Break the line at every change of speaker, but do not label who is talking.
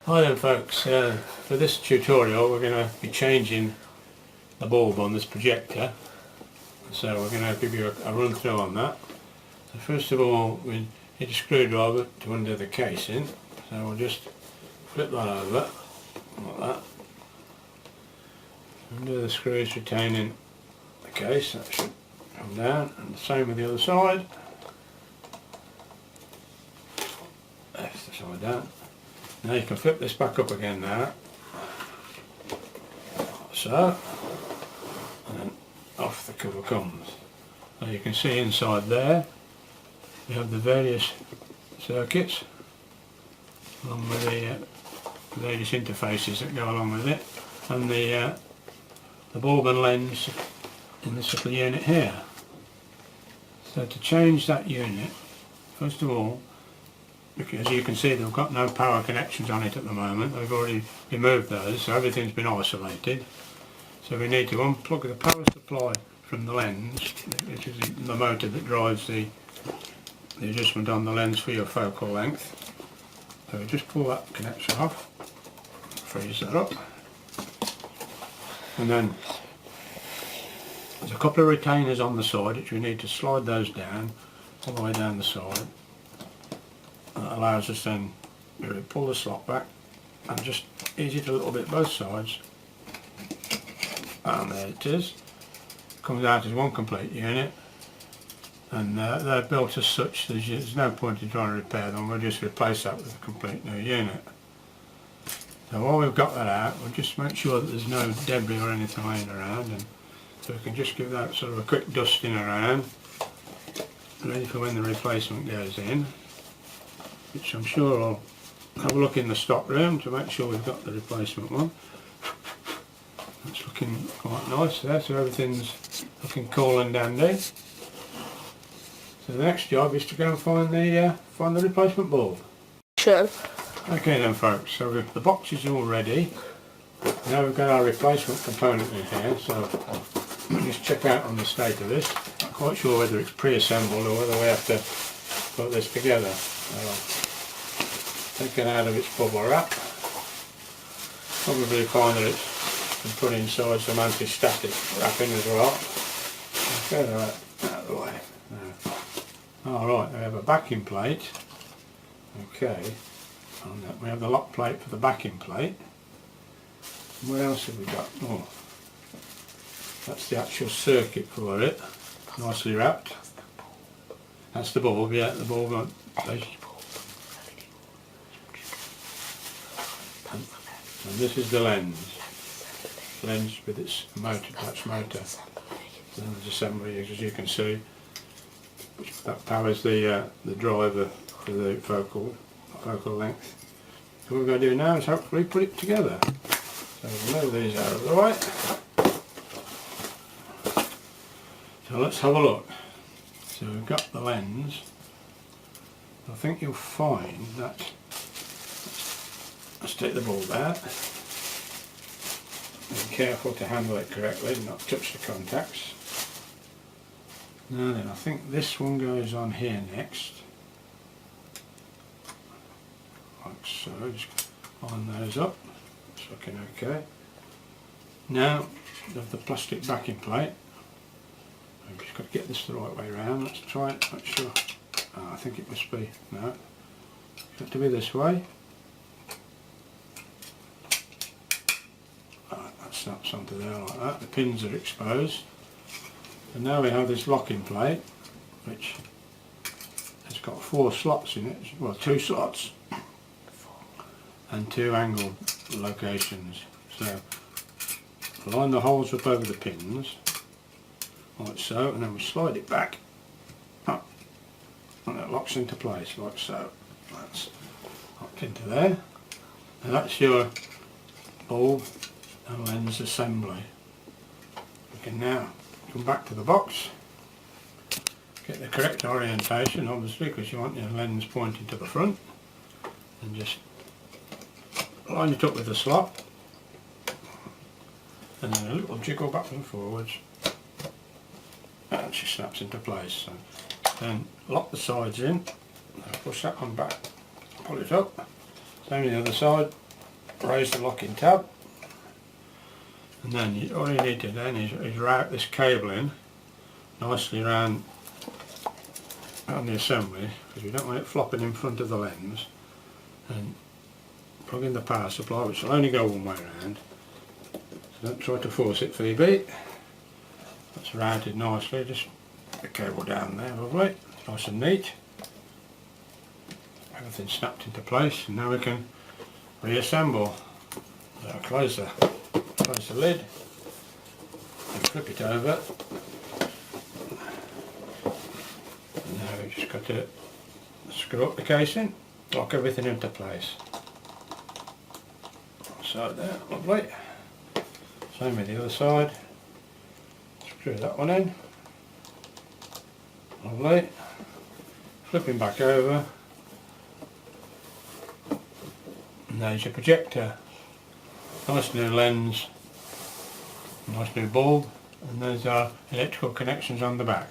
Hi then folks, for this tutorial we're going to be changing the bulb on this projector, so we're going to give you a run through on that. So first of all we need a screwdriver to undo the casing, so we'll just flip that over like that, undo the screws retaining the case, that should come down, and the same with the other side, lift the side down. Now you can flip this back up again now, so, and then off the cover comes. So you can see inside there we have the various circuits along with the various interfaces that go along with it, and the bulb and lens in this little unit here. So to change that unit, first of all, because you can see they've got no power connections on it at the moment, they've already removed those, so everything's been isolated. So we need to unplug the power supply from the lens, which is the motor that drives the adjustment on the lens for your focal length. So we just pull that connection off, freeze that up, and then there's a couple of retainers on the side which we need to slide those down, all the way down the side. That allows us then to pull the slot back and just ease it a little bit both sides, and there it is. Comes out as one complete unit, and they're built as such, there's no point in trying to repair them, we'll just replace that with a complete new unit. So while we've got that out, we'll just make sure that there's no debris or anything laying around, and so we can just give that sort of a quick dusting around, ready for when the replacement goes in, which I'm sure I'll have a look in the stock room to make sure we've got the replacement one. It's looking quite nice there, so everything's looking cool and dandy. So the next job is to go and find the replacement bulb.
Sure.
Okay then folks, so the box is all ready. Now we've got our replacement component in here, so we'll just check out on the state of this. Not quite sure whether it's pre-assembled or whether we have to put this together. Take it out of its bubble wrap. Probably find that it's been put inside some anti-static wrapping as well. Get that out of the way. Alright, we have a backing plate. Okay, and we have the lock plate for the backing plate. What else have we got? Oh, that's the actual circuit for it, nicely wrapped. That's the bulb, yeah, the bulb. And this is the lens with its motor, attached motor. And there's assembly, as you can see, that powers the driver for the focal length. So what we're going to do now is hopefully put it together. So we'll move these out of the way. So let's have a look. So we've got the lens. I think you'll find that, let's take the bulb out. Be careful to handle it correctly and not touch the contacts. Now then, I think this one goes on here next. Like so, just line those up. It's looking okay. Now, we have the plastic backing plate. I've just got to get this the right way around. Let's try it, make sure. I think it must be, no. It's got to be this way. That snaps onto there like that. The pins are exposed. And now we have this locking plate, which has got 4 slots in it, well 2 slots and 2 angle locations. So line the holes up over the pins, like so, and then we slide it back up, and it locks into place like so. That's locked into there, and that's your bulb and lens assembly. We can now come back to the box, get the correct orientation obviously because you want your lens pointing to the front, and just line it up with the slot, and then a little jiggle back and forwards, and she snaps into place. So then lock the sides in, push that one back, pull it up, same on the other side, raise the locking tab, and then all you need to then is route this cable in nicely around the assembly, because we don't want it flopping in front of the lens, and plug in the power supply, which will only go one way around, so don't try to force it, Phoebe. That's routed nicely, just the cable down there, lovely, nice and neat. Everything's snapped into place, and now we can reassemble. So close the lid and flip it over. And now we've just got to screw up the casing, lock everything into place. So there, lovely. Same with the other side. Screw that one in. Lovely. Flipping back over. And there's your projector. Nice new lens, nice new bulb, and there's our electrical connections on the back.